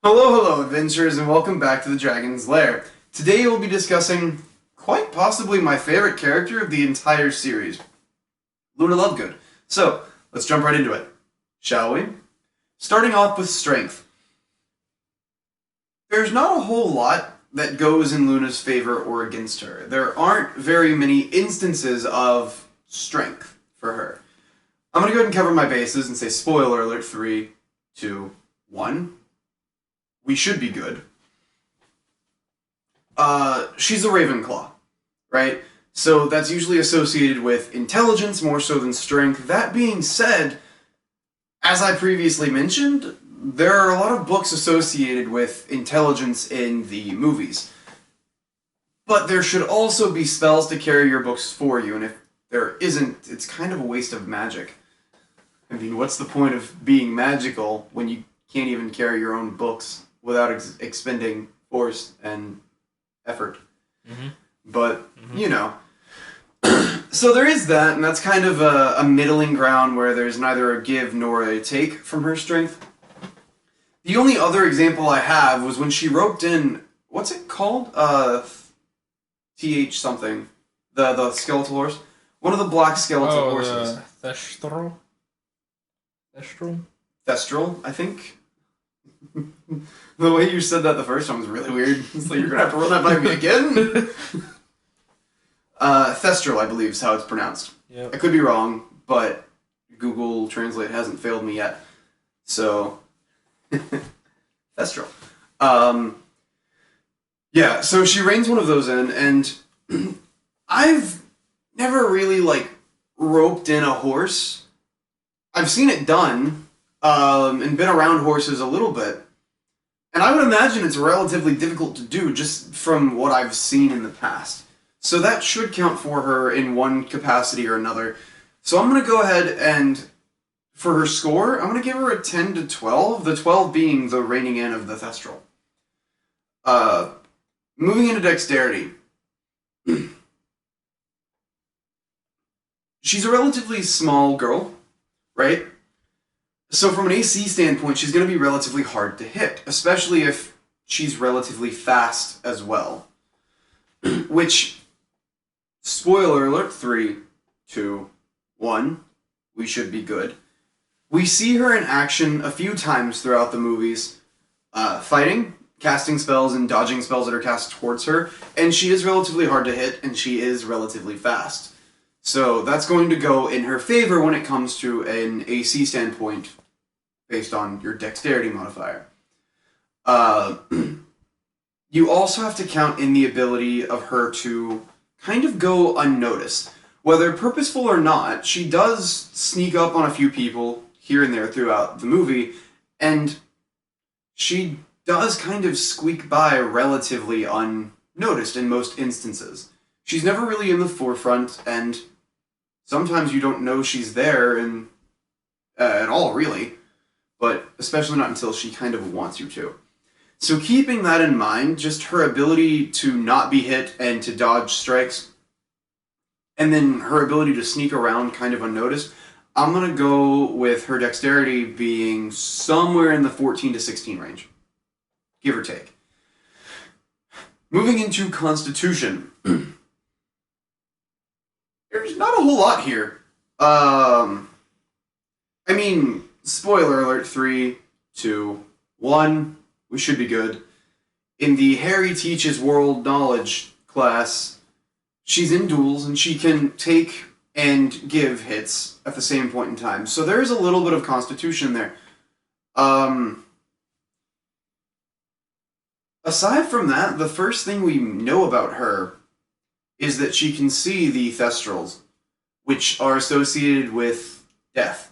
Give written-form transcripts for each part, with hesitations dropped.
Hello, adventurers, and welcome back to the Dragon's Lair. Today we'll be discussing quite possibly my favorite character of the entire series, Luna Lovegood. So, let's jump right into it, shall we? Starting off with strength. There's not a whole lot that goes in Luna's favor or against her. There aren't very many instances of strength for her. I'm going to go ahead and cover my bases and say spoiler alert, 3, 2, 1. We should be good. She's a Ravenclaw, right? So that's usually associated with intelligence more so than strength. That being said, as I previously mentioned, there are a lot of books associated with intelligence in the movies. But there should also be spells to carry your books for you, and if there isn't, it's kind of a waste of magic. I mean, what's the point of being magical when you can't even carry your own books without expending force and effort? Mm-hmm. But, you know. So there is that, and that's kind of a middling ground where there's neither a give nor a take from her strength. The only other example I have was when she roped in, what's it called? TH something. The skeletal horse. One of the black skeletal horses. The Thestral? Thestral? Thestral, I think. The way you said that the first time was really weird. It's like, you're gonna have to run that by me again? Thestral, I believe, is how it's pronounced. Yep. I could be wrong, but Google Translate hasn't failed me yet. So, Thestral. Yeah, so she reins one of those in, and I've never really, roped in a horse. I've seen it done, and been around horses a little bit. And I would imagine it's relatively difficult to do just from what I've seen in the past. So that should count for her in one capacity or another. So I'm going to go ahead and, for her score, I'm going to give her a 10 to 12, the 12 being the reining in of the Thestral. Moving into dexterity. She's a relatively small girl, right? So from an AC standpoint, she's going to be relatively hard to hit, especially if she's relatively fast as well. Which, spoiler alert, 3, 2, 1, we should be good. We see her in action a few times throughout the movies, fighting, casting spells, and dodging spells that are cast towards her, and she is relatively hard to hit, and she is relatively fast. So that's going to go in her favor when it comes to an AC standpoint, based on your dexterity modifier. You also have to count in the ability of her to kind of go unnoticed. Whether purposeful or not, she does sneak up on a few people here and there throughout the movie, and she does kind of squeak by relatively unnoticed in most instances. She's never really in the forefront, and sometimes you don't know she's there at all, really. But especially not until she kind of wants you to. So keeping that in mind, just her ability to not be hit and to dodge strikes, and then her ability to sneak around kind of unnoticed, I'm going to go with her dexterity being somewhere in the 14 to 16 range. Give or take. Moving into Constitution. There's not a whole lot here. Spoiler alert, 3, 2, 1, we should be good. In the Harry Teaches World Knowledge class, she's in duels, and she can take and give hits at the same point in time. So there is a little bit of Constitution there. Aside from that, the first thing we know about her is that she can see the Thestrals, which are associated with death.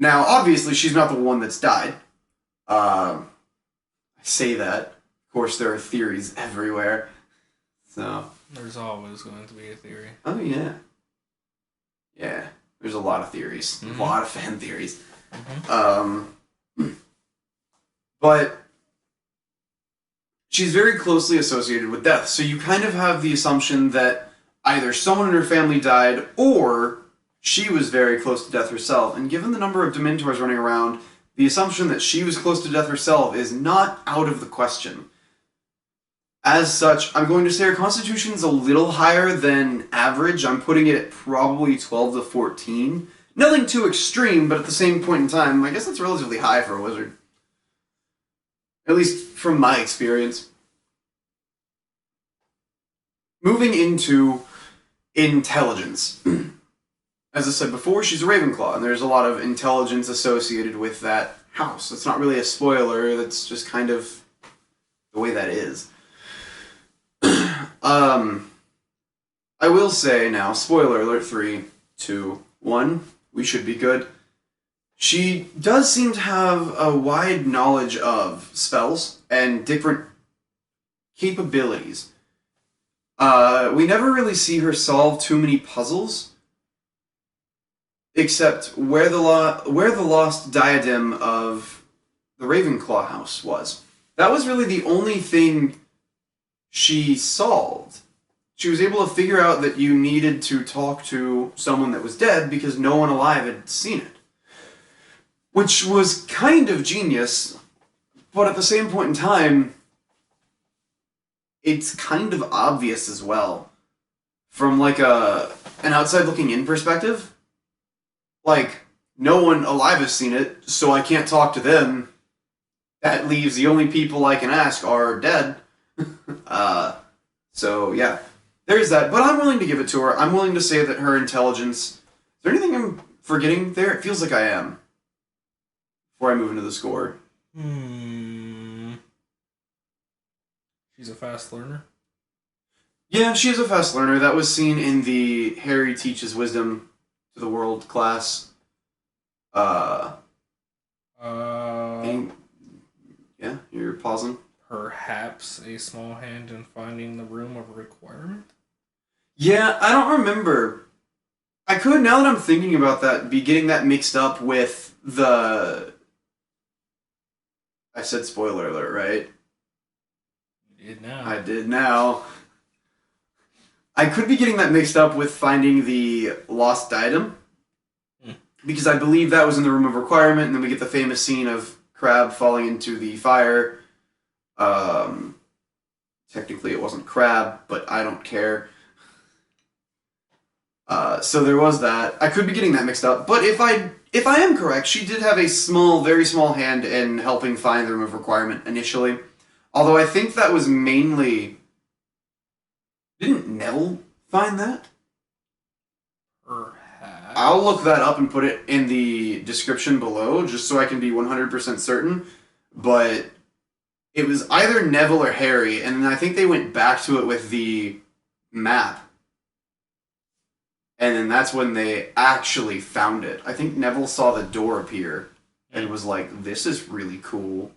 Now, obviously, she's not the one that's died. I say that. Of course, there are theories everywhere. So. There's always going to be a theory. Oh, yeah. Yeah, there's a lot of theories. Mm-hmm. A lot of fan theories. Mm-hmm. But she's very closely associated with death. So you kind of have the assumption that either someone in her family died, or she was very close to death herself. And given the number of Dementors running around, the assumption that she was close to death herself is not out of the question. As such, I'm going to say her constitution's a little higher than average. I'm putting it at probably 12 to 14. Nothing too extreme, but at the same point in time, I guess that's relatively high for a wizard. At least from my experience. Moving into intelligence. As I said before, she's a Ravenclaw, and there's a lot of intelligence associated with that house. It's not really a spoiler, that's just kind of the way that is. I will say now, spoiler alert, 3, 2, 1, we should be good. She does seem to have a wide knowledge of spells and different capabilities. We never really see her solve too many puzzles, except where the lost diadem of the Ravenclaw house was. That was really the only thing she solved. She was able to figure out that you needed to talk to someone that was dead because no one alive had seen it. Which was kind of genius, but at the same point in time, it's kind of obvious as well. From like an outside looking in perspective, like, no one alive has seen it, so I can't talk to them. That leaves the only people I can ask are dead. So yeah, there's that. But I'm willing to give it to her. I'm willing to say that her intelligence... Is there anything I'm forgetting there? It feels like I am. Before I move into the score. She's a fast learner? Yeah, she is a fast learner. That was seen in the Harry Teaches Wisdom to the World class. Yeah, you're pausing. Perhaps a small hand in finding the room of requirement? Yeah, I don't remember. I could, now that I'm thinking about that, be getting that mixed up with the... I said spoiler alert, right? You did now. I did now. I could be getting that mixed up with finding the lost diadem. Because I believe that was in the room of requirement, and then we get the famous scene of Crabbe falling into the fire. Technically it wasn't Crabbe, but I don't care. So there was that. I could be getting that mixed up, but if I am correct, she did have a small, very small hand in helping find the room of requirement initially. Although I think that was mainly... Didn't Neville find that? Perhaps. I'll look that up and put it in the description below, just so I can be 100% certain. But it was either Neville or Harry, and then I think they went back to it with the map. And then that's when they actually found it. I think Neville saw the door appear and was like, this is really cool.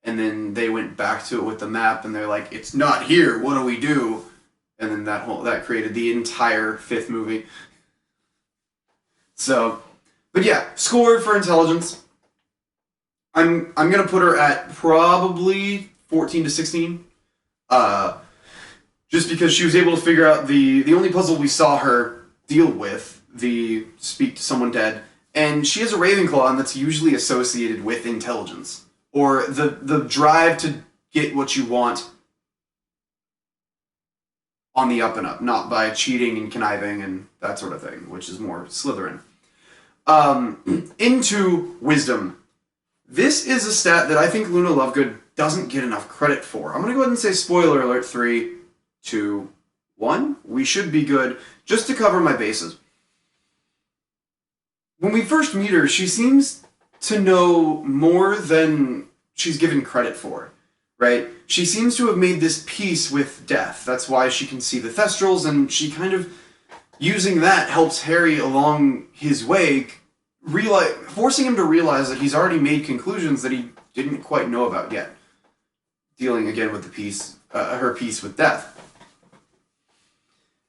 And then they went back to it with the map, and they're like, it's not here, what do we do? And then that created the entire fifth movie. So, but yeah, score for intelligence. I'm gonna put her at probably 14 to 16. Just because she was able to figure out the only puzzle we saw her deal with, the speak to someone dead, and she is a Ravenclaw, and that's usually associated with intelligence. Or the drive to get what you want on the up and up, not by cheating and conniving and that sort of thing, which is more Slytherin. Into wisdom. This is a stat that I think Luna Lovegood doesn't get enough credit for. I'm going to go ahead and say spoiler alert, 3, 2, 1. We should be good, just to cover my bases. When we first meet her, she seems to know more than she's given credit for, right? She seems to have made this peace with death. That's why she can see the Thestrals, and she kind of, using that, helps Harry along his way, forcing him to realize that he's already made conclusions that he didn't quite know about yet. Dealing again with the peace, her peace with death.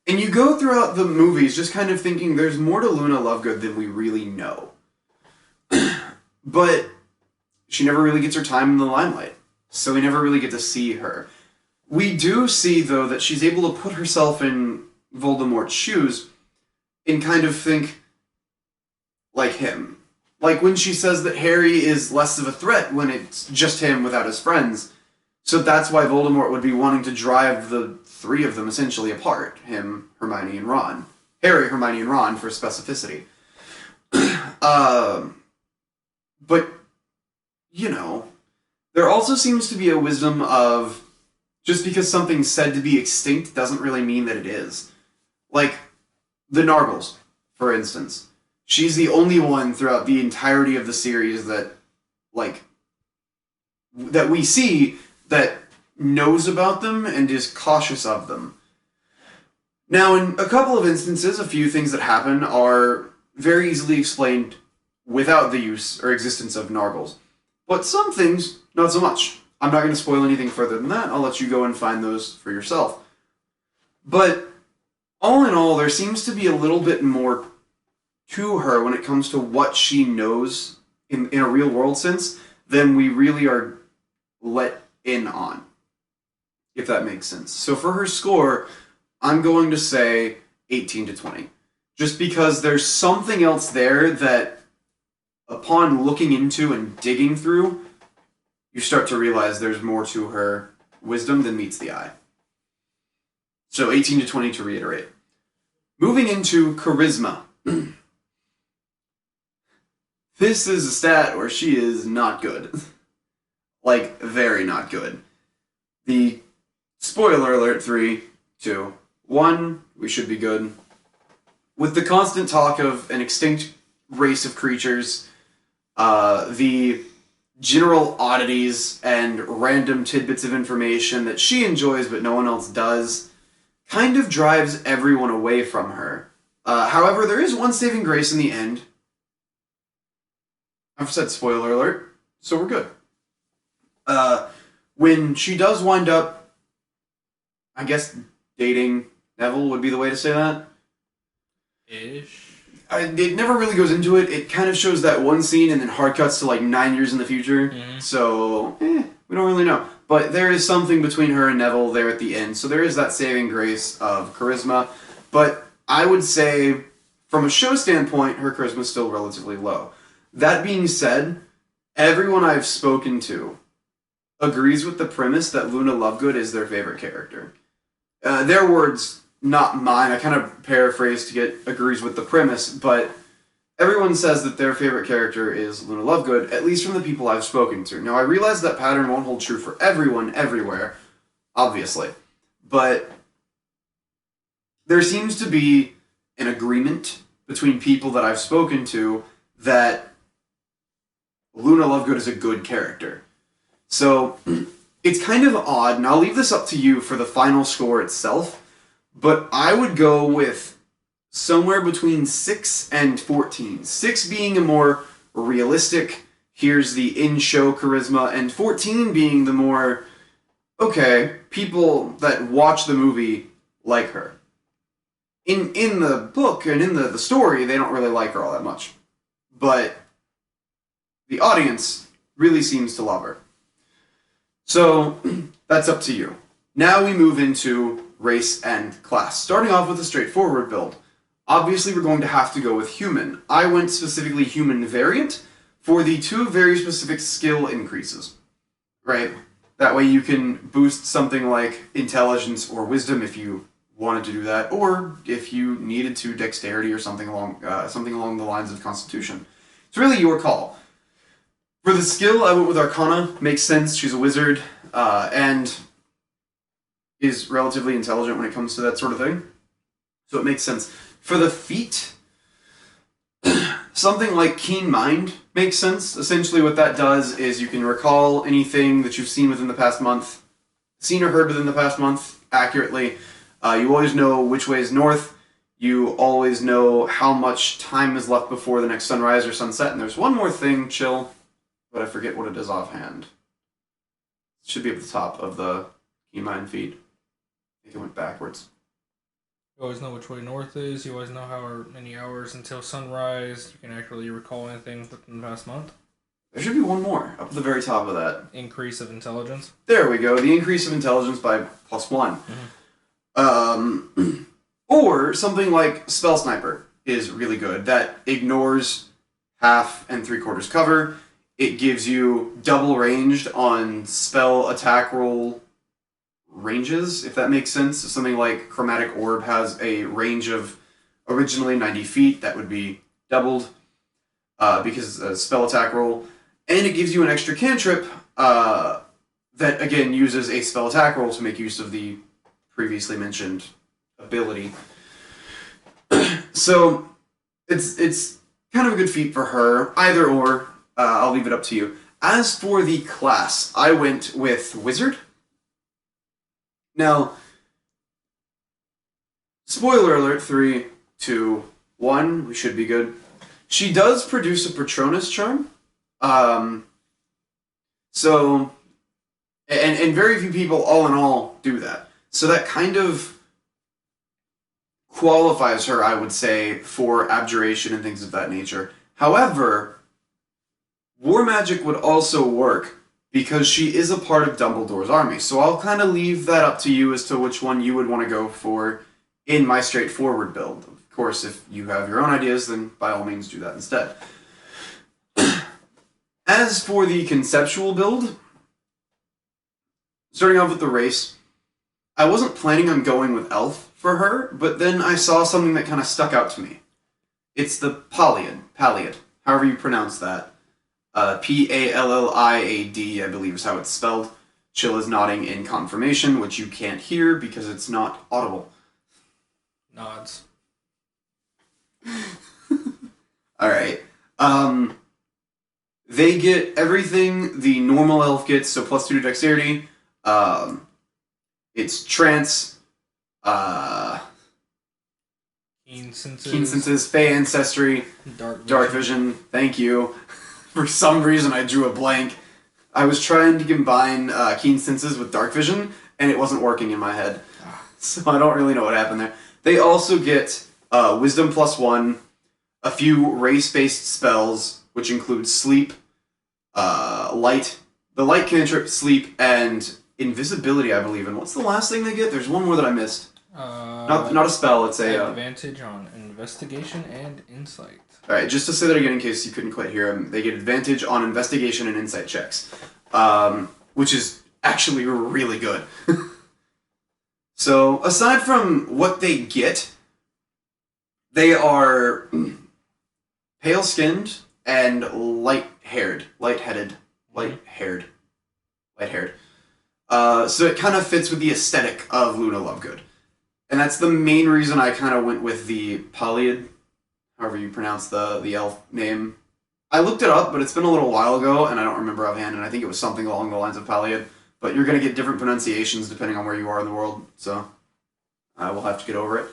And you go throughout the movies just kind of thinking there's more to Luna Lovegood than we really know. But she never really gets her time in the limelight, so we never really get to see her. We do see, though, that she's able to put herself in Voldemort's shoes and kind of think like him. Like when she says that Harry is less of a threat when it's just him without his friends. So that's why Voldemort would be wanting to drive the three of them essentially apart. Him, Hermione, and Ron. Harry, Hermione, and Ron for specificity. But, you know, there also seems to be a wisdom of just because something's said to be extinct doesn't really mean that it is. Like, the Nargles, for instance. She's the only one throughout the entirety of the series that, like, that we see that knows about them and is cautious of them. Now, in a couple of instances, a few things that happen are very easily explained without the use or existence of Nargles. But some things, not so much. I'm not going to spoil anything further than that. I'll let you go and find those for yourself. But all in all, there seems to be a little bit more to her when it comes to what she knows in a real world sense than we really are let in on, if that makes sense. So for her score, I'm going to say 18 to 20. Just because there's something else there that, upon looking into and digging through, you start to realize there's more to her wisdom than meets the eye. So 18 to 20 to reiterate. Moving into charisma. This is a stat where she is not good. Like, very not good. The spoiler alert, 3, 2, 1, we should be good. With the constant talk of an extinct race of creatures, the general oddities and random tidbits of information that she enjoys but no one else does, kind of drives everyone away from her. However, there is one saving grace in the end. I've said spoiler alert, so we're good. When she does wind up, I guess dating Neville would be the way to say that. Ish. It never really goes into it. It kind of shows that one scene and then hard cuts to like 9 years in the future. Mm-hmm. So, we don't really know. But there is something between her and Neville there at the end. So there is that saving grace of charisma. But I would say, from a show standpoint, her charisma is still relatively low. That being said, everyone I've spoken to agrees with the premise that Luna Lovegood is their favorite character. Their words, not mine. I kind of paraphrase to get agrees with the premise, but everyone says that their favorite character is Luna Lovegood, at least from the people I've spoken to. Now, I realize that pattern won't hold true for everyone, everywhere, obviously, but there seems to be an agreement between people that I've spoken to that Luna Lovegood is a good character. So, it's kind of odd, and I'll leave this up to you for the final score itself, but I would go with somewhere between 6 and 14. 6 being a more realistic, here's the in-show charisma, and 14 being the more, okay, people that watch the movie like her. In the book and in the story, they don't really like her all that much. But the audience really seems to love her. So, that's up to you. Now we move into race and class. Starting off with a straightforward build. Obviously, we're going to have to go with human. I went specifically human variant for the 2 very specific skill increases. Right? That way you can boost something like intelligence or wisdom if you wanted to do that, or if you needed to, dexterity or something along the lines of constitution. It's really your call. For the skill, I went with Arcana. Makes sense. She's a wizard, and is relatively intelligent when it comes to that sort of thing. So it makes sense. For the feat, something like Keen Mind makes sense. Essentially what that does is you can recall anything that you've seen within the past month, seen or heard within the past month accurately. You always know which way is north. You always know how much time is left before the next sunrise or sunset. And there's one more thing, chill, but I forget what it is offhand. It should be at the top of the Keen Mind feed. I think it went backwards. You always know which way north is. You always know how many hours until sunrise. You can actually recall anything within the past month. There should be one more up at the very top of that. Increase of intelligence. There we go. The increase of intelligence by +1. Mm-hmm. Or something like Spell Sniper is really good. That ignores half and 3/4 cover. It gives you double ranged on spell attack roll ranges, if that makes sense. So something like Chromatic Orb has a range of originally 90 feet. That would be doubled because it's a spell attack roll. And it gives you an extra cantrip that, again, uses a spell attack roll to make use of the previously mentioned ability. So it's kind of a good feat for her. Either or, I'll leave it up to you. As for the class, I went with Wizard. Now, spoiler alert, 3, 2, 1, we should be good. She does produce a Patronus charm. So, and very few people, all in all, do that. So that kind of qualifies her, I would say, for abjuration and things of that nature. However, War Magic would also work because she is a part of Dumbledore's army. So I'll kind of leave that up to you as to which one you would want to go for in my straightforward build. Of course, if you have your own ideas, then by all means do that instead. As for the conceptual build, starting off with the race, I wasn't planning on going with Elf for her, but then I saw something that kind of stuck out to me. It's the Palliad, however you pronounce that. Palliad, I believe is how it's spelled. Chill is nodding in confirmation, which you can't hear because it's not audible. Nods. Alright. They get everything the normal elf gets, so +2 to dexterity. It's trance, Keen senses, Fey ancestry, dark vision. Thank you. For some reason, I drew a blank. I was trying to combine keen senses with dark vision, and it wasn't working in my head. So I don't really know what happened there. They also get wisdom +1, a few race-based spells, which include sleep, light, the light cantrip, sleep, and invisibility, I believe. And what's the last thing they get? There's one more that I missed. Not a spell. It's a advantage on investigation and insight. All right, just to say that again, in case you couldn't quite hear them, they get advantage on investigation and insight checks, which is actually really good. So aside from what they get, they are pale-skinned and light-headed. So it kind of fits with the aesthetic of Luna Lovegood. And that's the main reason I kind of went with the Palliad, however you pronounce the elf name. I looked it up, but it's been a little while ago, and I don't remember offhand, and I think it was something along the lines of Palliad. But you're going to get different pronunciations depending on where you are in the world, so I will have to get over it.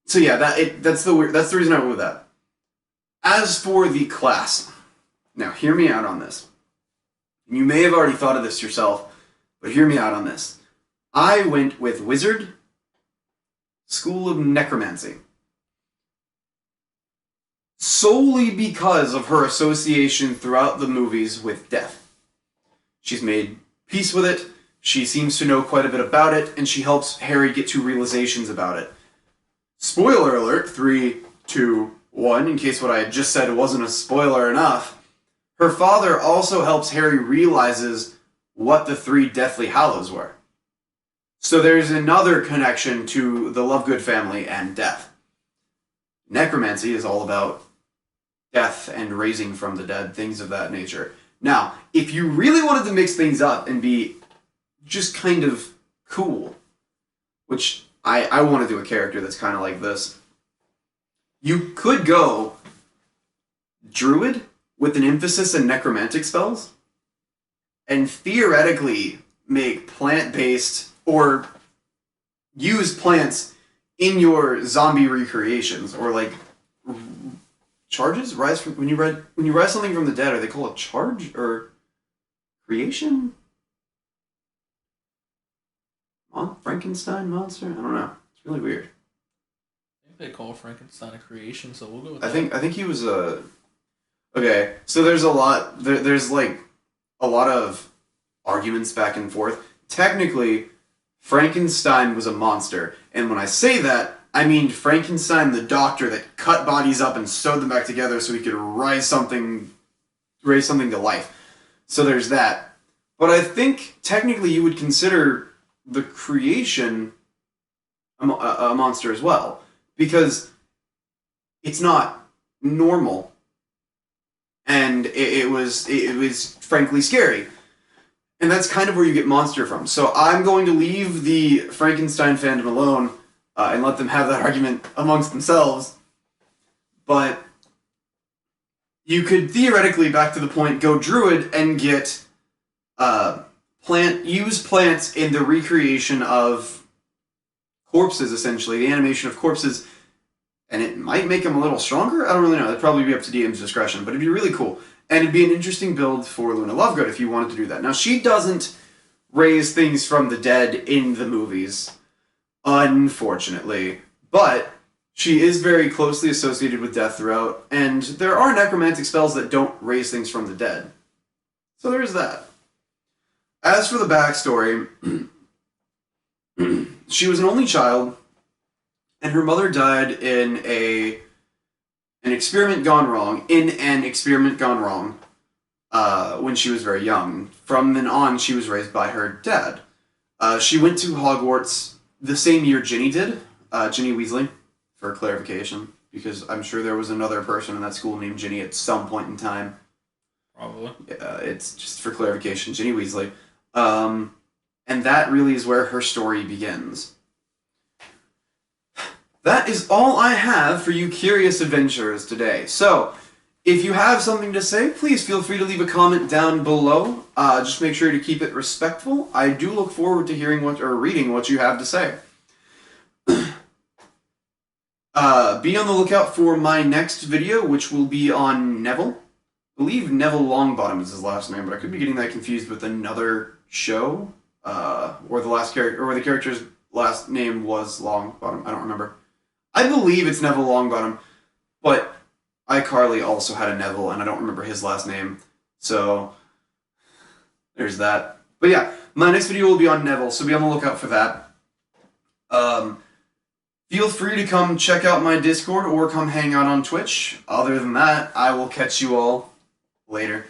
So yeah, that's the reason I went with that. As for the class, now hear me out on this. You may have already thought of this yourself, but hear me out on this. I went with Wizard, School of Necromancy. Solely because of her association throughout the movies with death. She's made peace with it, she seems to know quite a bit about it, and she helps Harry get to realizations about it. Spoiler alert, 3, 2, 1, in case what I had just said wasn't a spoiler enough. Her father also helps Harry realizes what the 3 Deathly Hallows were. So there's another connection to the Lovegood family and death. Necromancy is all about death and raising from the dead, things of that nature. Now, if you really wanted to mix things up and be just kind of cool, which I want to do a character that's kind of like this, you could go Druid with an emphasis in necromantic spells, and theoretically make plant-based or use plants in your zombie recreations, or like charges rise from when you rise something from the dead. Are they called a charge or creation? Frankenstein monster? I don't know. It's really weird. I think they call Frankenstein a creation, so we'll go with that. I think he was a. Okay, so there's a lot. There's like a lot of arguments back and forth. Technically, Frankenstein was a monster, and when I say that, I mean Frankenstein, the doctor that cut bodies up and sewed them back together so he could raise something to life. So there's that. But I think technically you would consider the creation a monster as well, because it's not normal, and it was frankly scary. And that's kind of where you get monster from. So I'm going to leave the Frankenstein fandom alone and let them have that argument amongst themselves. But you could theoretically, back to the point, go druid and get use plants in the recreation of corpses, essentially, the animation of corpses, and it might make them a little stronger. I don't really know. It'd probably be up to DM's discretion, but it'd be really cool. And it'd be an interesting build for Luna Lovegood if you wanted to do that. Now, she doesn't raise things from the dead in the movies, unfortunately, but she is very closely associated with death throughout, and there are necromantic spells that don't raise things from the dead. So there's that. As for the backstory, she was an only child, and her mother died in an experiment gone wrong, when she was very young. From then on, she was raised by her dad. She went to Hogwarts the same year Ginny did, Ginny Weasley, for clarification, because I'm sure there was another person in that school named Ginny at some point in time. Probably. It's just for clarification, Ginny Weasley. And that really is where her story begins. That is all I have for you curious adventurers today. So, if you have something to say, please feel free to leave a comment down below. Just make sure to keep it respectful. I do look forward to hearing reading what you have to say. Be on the lookout for my next video, which will be on Neville. I believe Neville Longbottom is his last name, but I could be getting that confused with another show, where the character's last name was Longbottom. I don't remember. I believe it's Neville Longbottom, but iCarly also had a Neville, and I don't remember his last name, so there's that. But yeah, my next video will be on Neville, so be on the lookout for that. Feel free to come check out my Discord or come hang out on Twitch. Other than that, I will catch you all later.